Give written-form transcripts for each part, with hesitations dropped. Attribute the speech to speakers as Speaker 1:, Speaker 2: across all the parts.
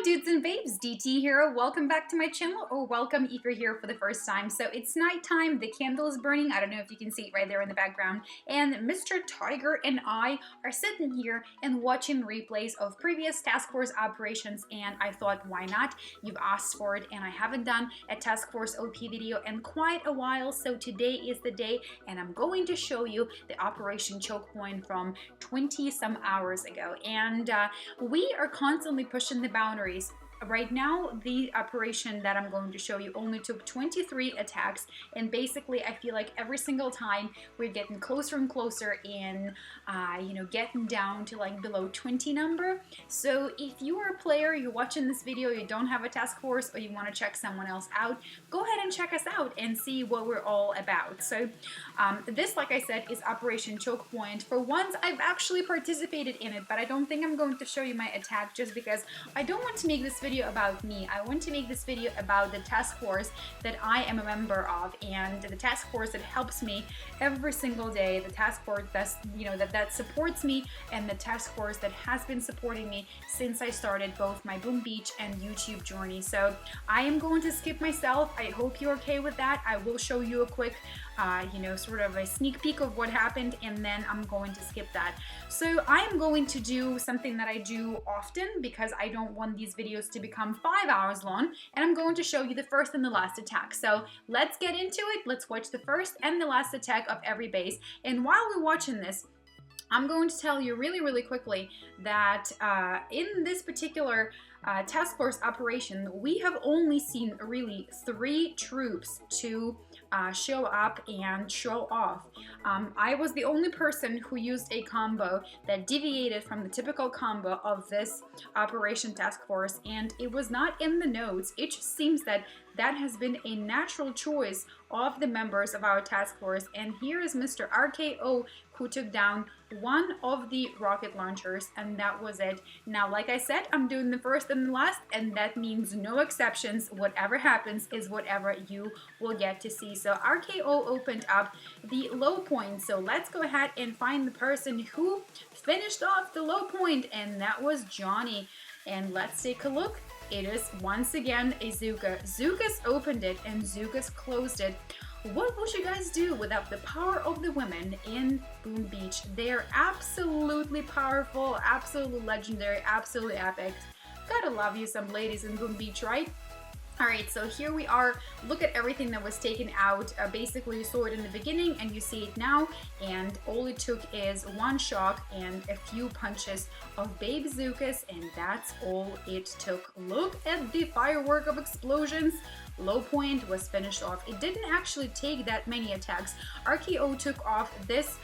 Speaker 1: dudes and babes, DT here. Welcome back to my channel, or welcome if you're here for the first time. So it's nighttime, the candle is burning, I don't know if you can see it right there in the background, and Mr. Tiger and I are sitting here and watching replays of previous task force operations, and I thought, why not? You've asked for it, and I haven't done a task force OP video in quite a while, so today is the day, and I'm going to show you the Operation Choke Point from 20 some hours ago. And we are constantly pushing the boundaries. Right now, the operation that I'm going to show you only took 23 attacks, and basically I feel like every single time we're getting closer and closer in, getting down to like below 20 number. So if you are a player, you're watching this video, you don't have a task force, or you want to check someone else out, go ahead and check us out and see what we're all about. So this, like I said, is Operation Choke Point. For once, I've actually participated in it, but I don't think I'm going to show you my attack just because I don't want to make this video about me. I want to make this video about the task force that I am a member of, and the task force that helps me every single day, the task force that's, that supports me, and the task force that has been supporting me since I started both my Boom Beach and YouTube journey. So I am going to skip myself. I hope you're okay with that. I will show you a quick sort of a sneak peek of what happened, and then I'm going to skip that. So I am going to do something that I do often because I don't want these videos to become 5 hours long, and I'm going to show you the first and the last attack. So let's get into it. Let's watch the first and the last attack of every base. And while we're watching this, I'm going to tell you really quickly that in this particular task force operation, we have only seen really 3 troops to show up and show off. I was the only person who used a combo that deviated from the typical combo of this Operation Task Force, and it was not in the notes. It just seems that that has been a natural choice of the members of our task force, and here is Mr. RKO, who took down one of the rocket launchers, and that was it. Now, like I said, I'm doing the first and the last, and that means no exceptions. Whatever happens is whatever you will get to see. So RKO opened up the low point, so let's go ahead and find the person who finished off the low point, and that was Johnny. And let's take a look. It is once again a Zuka. Zuka's opened it and Zuka's closed it. What would you guys do without the power of the women in Boom Beach? They're absolutely powerful, absolutely legendary, absolutely epic. Gotta love you some ladies in Boom Beach, right? Alright, so here we are. Look at everything that was taken out. Basically, you saw it in the beginning and you see it now, and all it took is one shock and a few punches of Baby Zukas, and that's all it took. Look at the firework of explosions. Low point was finished off. It didn't actually take that many attacks. RKO took off this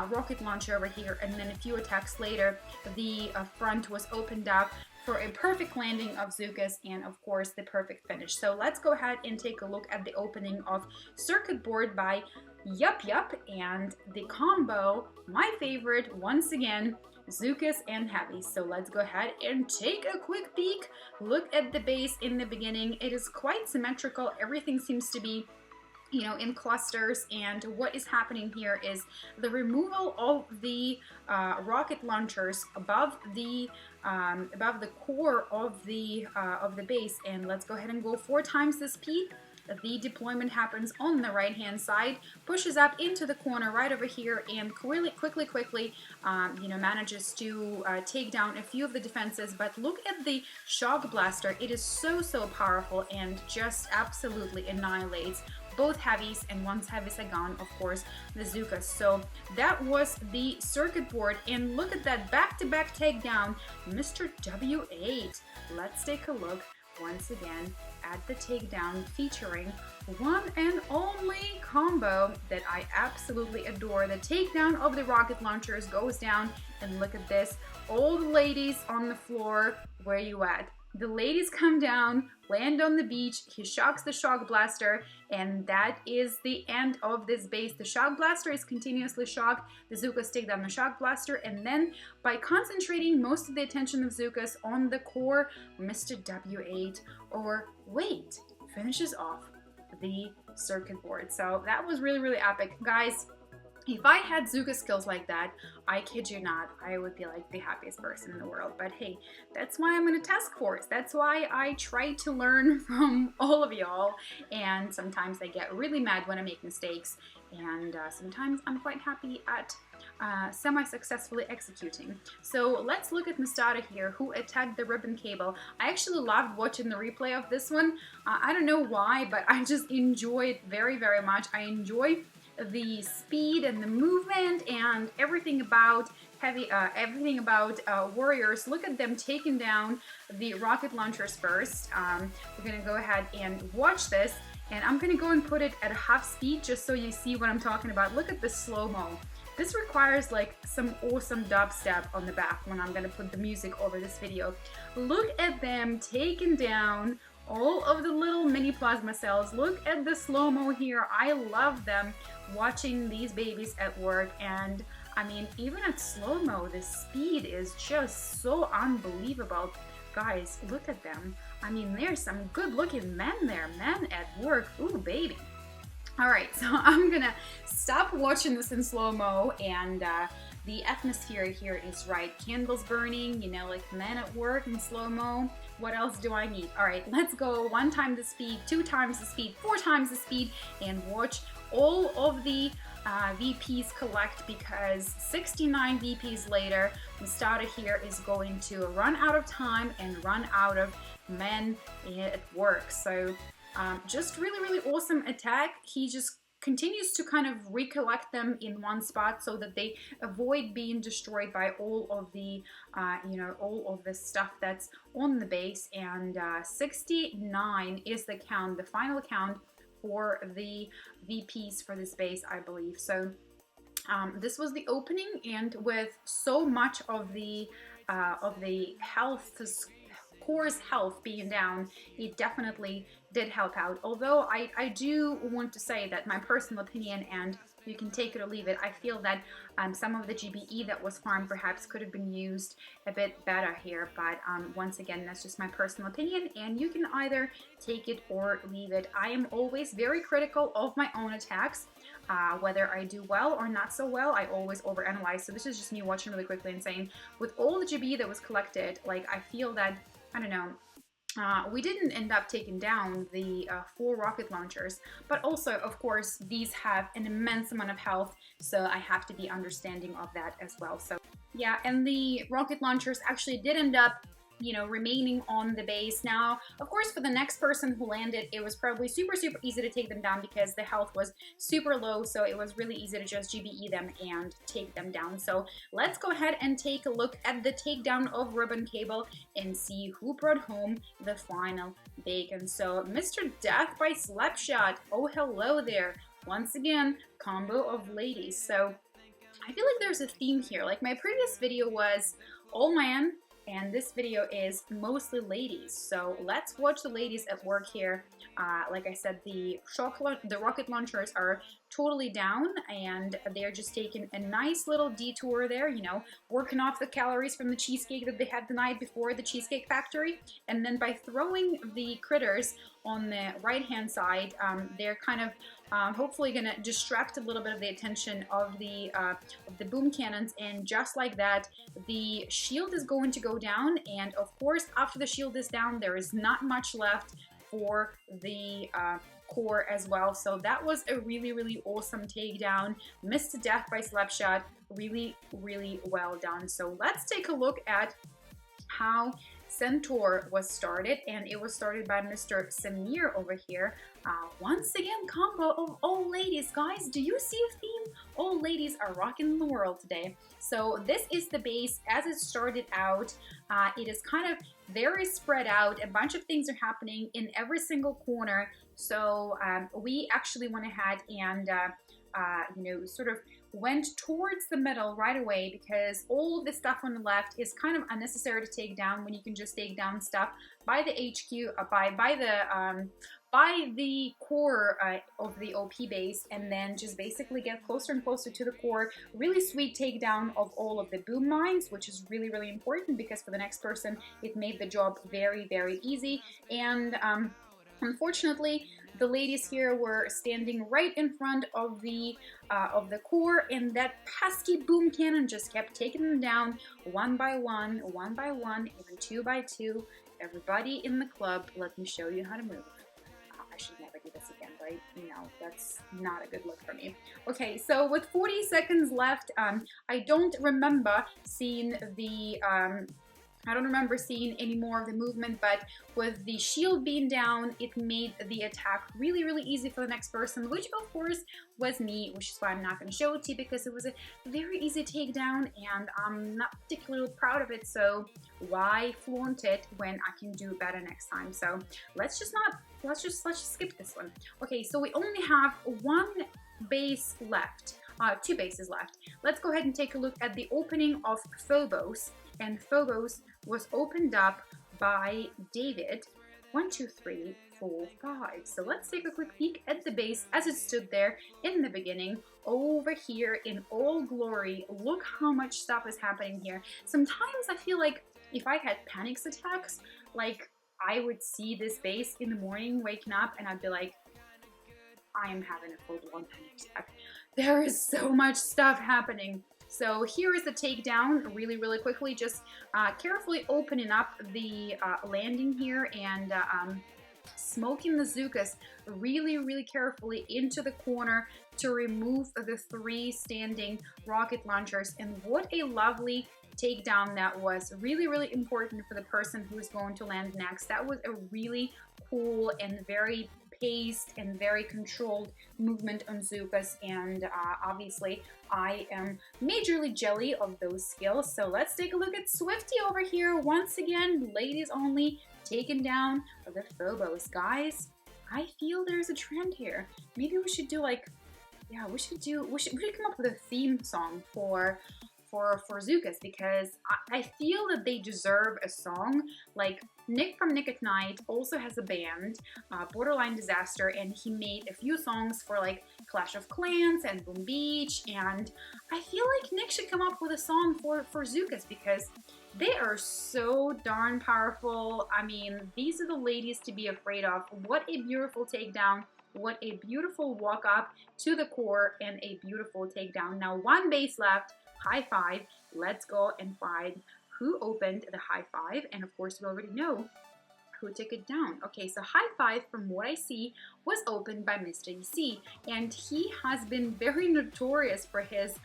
Speaker 1: rocket launcher over here, and then a few attacks later, the front was opened up for a perfect landing of Zukas and, of course, the perfect finish. So let's go ahead and take a look at the opening of Circuit Board by Yup, and the combo, my favorite, once again, Zukas and Heavy. So let's go ahead and take a quick peek. Look at the base in the beginning. It is quite symmetrical. Everything seems to be in clusters, and what is happening here is the removal of the rocket launchers above the core of the base. And let's go ahead and go 4 times the speed. The deployment happens on the right hand side, pushes up into the corner right over here, and quickly manages to take down a few of the defenses. But look at the shock blaster. It is so powerful and just absolutely annihilates both heavies, and once heavies are gone, of course, the Zukas. So that was the circuit board, and look at that back-to-back takedown, Mr. W8. Let's take a look once again at the takedown, featuring one and only combo that I absolutely adore. The takedown of the rocket launchers goes down, and look at this. All the ladies on the floor, where you at? The ladies come down, land on the beach, he shocks the shock blaster, and that is the end of this base. The shock blaster is continuously shocked, the Zukas take down the shock blaster, and then by concentrating most of the attention of Zukas on the core, Mr. W8, or wait, finishes off the circuit board. So that was really epic. Guys, If I had Zuka skills like that, I kid you not, I would be like the happiest person in the world. But hey, that's why I'm in a task force. That's why I try to learn from all of y'all. And sometimes I get really mad when I make mistakes. And sometimes I'm quite happy at semi-successfully executing. So let's look at Mistara here, who attacked the ribbon cable. I actually loved watching the replay of this one. I don't know why, but I just enjoy it very, very much. I enjoy the speed and the movement and everything about warriors. Look at them taking down the rocket launchers first. We're gonna go ahead and watch this, and I'm gonna go and put it at half speed just so you see what I'm talking about. Look at the slow-mo. This requires like some awesome dubstep on the back when I'm gonna put the music over this video. Look at them taking down all of the little mini plasma cells. Look at the slow-mo here. I love them watching these babies at work. And I mean, even at slow-mo, the speed is just so unbelievable. Guys, look at them. I mean, there's some good-looking men there. Men at work. Ooh, baby. All right, so I'm gonna stop watching this in slow-mo, and the atmosphere here is right. Candles burning, you know, like men at work in slow-mo. What else do I need? All right, let's go 1 time the speed, 2 times the speed, 4 times the speed, and watch all of the VPs collect, because 69 VPs later, Mistara here is going to run out of time and run out of men at work. So just really, really awesome attack. He just continues to kind of recollect them in one spot so that they avoid being destroyed by all of the, you know, all of the stuff that's on the base. And 69 is the count, the final count for the VPs for this base, I believe. So this was the opening, and with so much of the health, core's health being down, it definitely did help out. Although I do want to say that my personal opinion, and you can take it or leave it, I feel that some of the GBE that was farmed perhaps could have been used a bit better here. But once again, that's just my personal opinion, and you can either take it or leave it. I am always very critical of my own attacks. Whether I do well or not so well, I always overanalyze. So this is just me watching really quickly and saying, with all the GBE that was collected, like, I feel that, I don't know, we didn't end up taking down the 4 rocket launchers, but also, of course, these have an immense amount of health, so I have to be understanding of that as well. So yeah, and the rocket launchers actually did end up, you know, remaining on the base. Now, of course, for the next person who landed, it was probably super, super easy to take them down because the health was super low, so it was really easy to just GBE them and take them down. So let's go ahead and take a look at the takedown of Ribbon Cable and see who brought home the final bacon. So Mr. Death by Slapshot, oh hello there. Once again, combo of ladies. So I feel like there's a theme here. Like, my previous video was all man, and this video is mostly ladies. So let's watch the ladies at work here. Like I said, the rocket launchers are totally down, and they're just taking a nice little detour there, you know, working off the calories from the cheesecake that they had the night before, the Cheesecake Factory. And then by throwing the critters on the right-hand side, they're kind of hopefully going to distract a little bit of the attention of the boom cannons, and just like that, the shield is going to go down. And of course, after the shield is down, there is not much left for the core as well. So that was a really, really awesome takedown. Missed death by Slapshot. Really, really well done. So let's take a look at how Centaur was started, and it was started by Mr. Samir over here. Once again, combo of all ladies. Guys, do you see a theme? All ladies are rocking the world today. So this is the base as it started out. It is kind of very spread out. A bunch of things are happening in every single corner. So we actually went ahead and you know, sort of went towards the middle right away, because all of the stuff on the left is kind of unnecessary to take down when you can just take down stuff by the HQ, by the core of the OP base, and then just basically get closer and closer to the core. Really sweet takedown of all of the boom mines, which is really, really important, because for the next person, it made the job very, very easy. And unfortunately, The ladies here were standing right in front of the core, and that pesky boom cannon just kept taking them down one by one, even two by two. Everybody in the club, let me show you how to move. I should never do this again, right? No, that's not a good look for me. Okay, so with 40 seconds left, I don't remember seeing the I don't remember seeing any more of the movement, but with the shield being down, it made the attack really, really easy for the next person, which of course was me, which is why I'm not going to show it to you, because it was a very easy takedown and I'm not particularly proud of it, so why flaunt it when I can do better next time? So let's just skip this one. Okay, so we only have one base left. Two bases left. Let's go ahead and take a look at the opening of Phobos. And Phobos was opened up by David. 1, 2, 3, 4, 5. So let's take a quick peek at the base as it stood there in the beginning. Over here in all glory, look how much stuff is happening here. Sometimes I feel like if I had panic attacks, like I would see this base in the morning waking up and I'd be like, I am having a full-blown panic attack. There is so much stuff happening. So here is the takedown really, really quickly, just carefully opening up the landing here and smoking the Zookas really, really carefully into the corner to remove the 3 standing rocket launchers. And what a lovely takedown that was. Really, really important for the person who is going to land next. That was a really cool and very paced and very controlled movement on Zookas, and obviously I am majorly jelly of those skills. So let's take a look at Swifty over here. Once again, ladies only, taken down the Phobos. Guys, I feel there's a trend here. Maybe we should do like, yeah, we should come up with a theme song for Zookas, because I feel that they deserve a song. Like Nick from Nick at Night also has a band, Borderline Disaster, and he made a few songs for like Clash of Clans and Boom Beach, and I feel like Nick should come up with a song for Zookas, because they are so darn powerful. I mean, these are the ladies to be afraid of. What a beautiful takedown. What a beautiful walk up to the core and a beautiful takedown. Now 1 base left. High five. Let's go and find who opened the high five. And of course, we already know who took it down. Okay, so high five, from what I see, was opened by Mr. EC, and he has been very notorious for his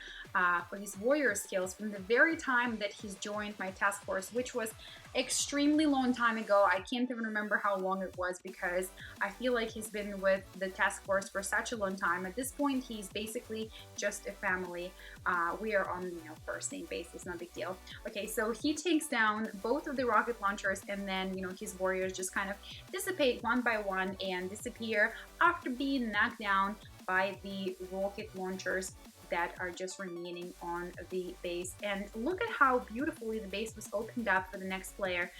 Speaker 1: warrior skills from the very time that he's joined my task force, which was extremely long time ago. I can't even remember how long it was, because I feel like he's been with the task force for such a long time. At this point, he's basically just a family. We are on, first name basis, no big deal. Okay, so he takes down both of the rocket launchers, and then, his warriors just kind of dissipate one by one and disappear after being knocked down by the rocket launchers that are just remaining on the base. And look at how beautifully the base was opened up for the next player.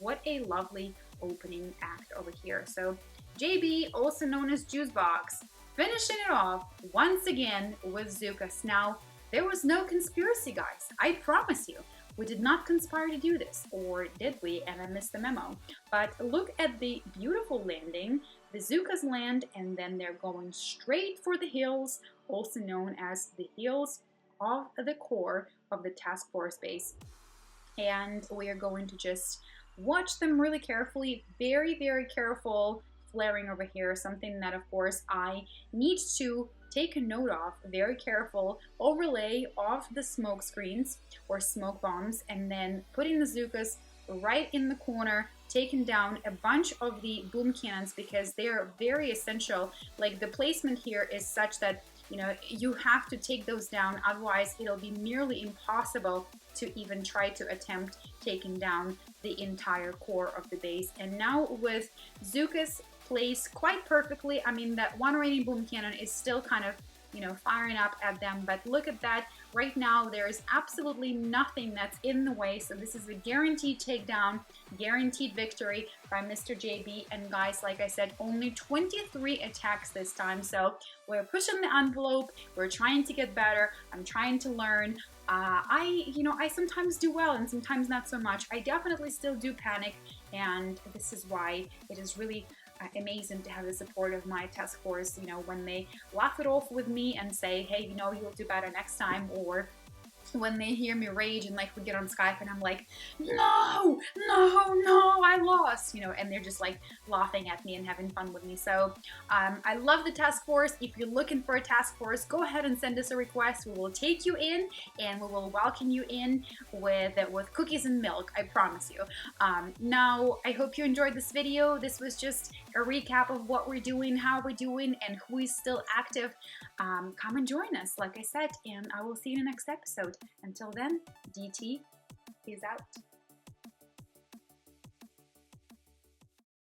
Speaker 1: What a lovely opening act over here. So JB, also known as Juicebox, finishing it off once again with Zookas. Now, there was no conspiracy, guys. I promise you. We did not conspire to do this, or did we? And I missed the memo. But look at the beautiful landing. The Zookas land, and then they're going straight for the hills, also known as the hills of the core of the task force base. And we are going to just watch them really carefully. Very, very careful flaring over here. Something that, of course, I need to take a note of. Very careful overlay of the smoke screens or smoke bombs, and then putting the Zookas right in the corner, taking down a bunch of the boom cannons, because they are very essential. Like, the placement here is such that you have to take those down, otherwise it'll be nearly impossible to even try to attempt taking down the entire core of the base. And now with Zookas placed quite perfectly, I mean, that one remaining boom cannon is still kind of firing up at them, but look at that. Right now, there is absolutely nothing that's in the way, so this is a guaranteed takedown, guaranteed victory by Mr. JB. And guys, like I said, only 23 attacks this time, so we're pushing the envelope, we're trying to get better, I'm trying to learn. I sometimes do well and sometimes not so much. I definitely still do panic, and this is why it is really amazing to have the support of my task force, you know, when they laugh it off with me and say, hey, you know, you'll do better next time, or when they hear me rage and like we get on Skype and I'm like, no, no, no, I lost, you know, and they're just like laughing at me and having fun with me. So I love the task force. If you're looking for a task force, go ahead and send us a request. We will take you in and we will welcome you in with cookies and milk, I promise you. Now, I hope you enjoyed this video. This was just a recap of what we're doing, how we're doing, and who is still active. Come and join us, like I said, and I will see you in the next episode. Until then, DT is out.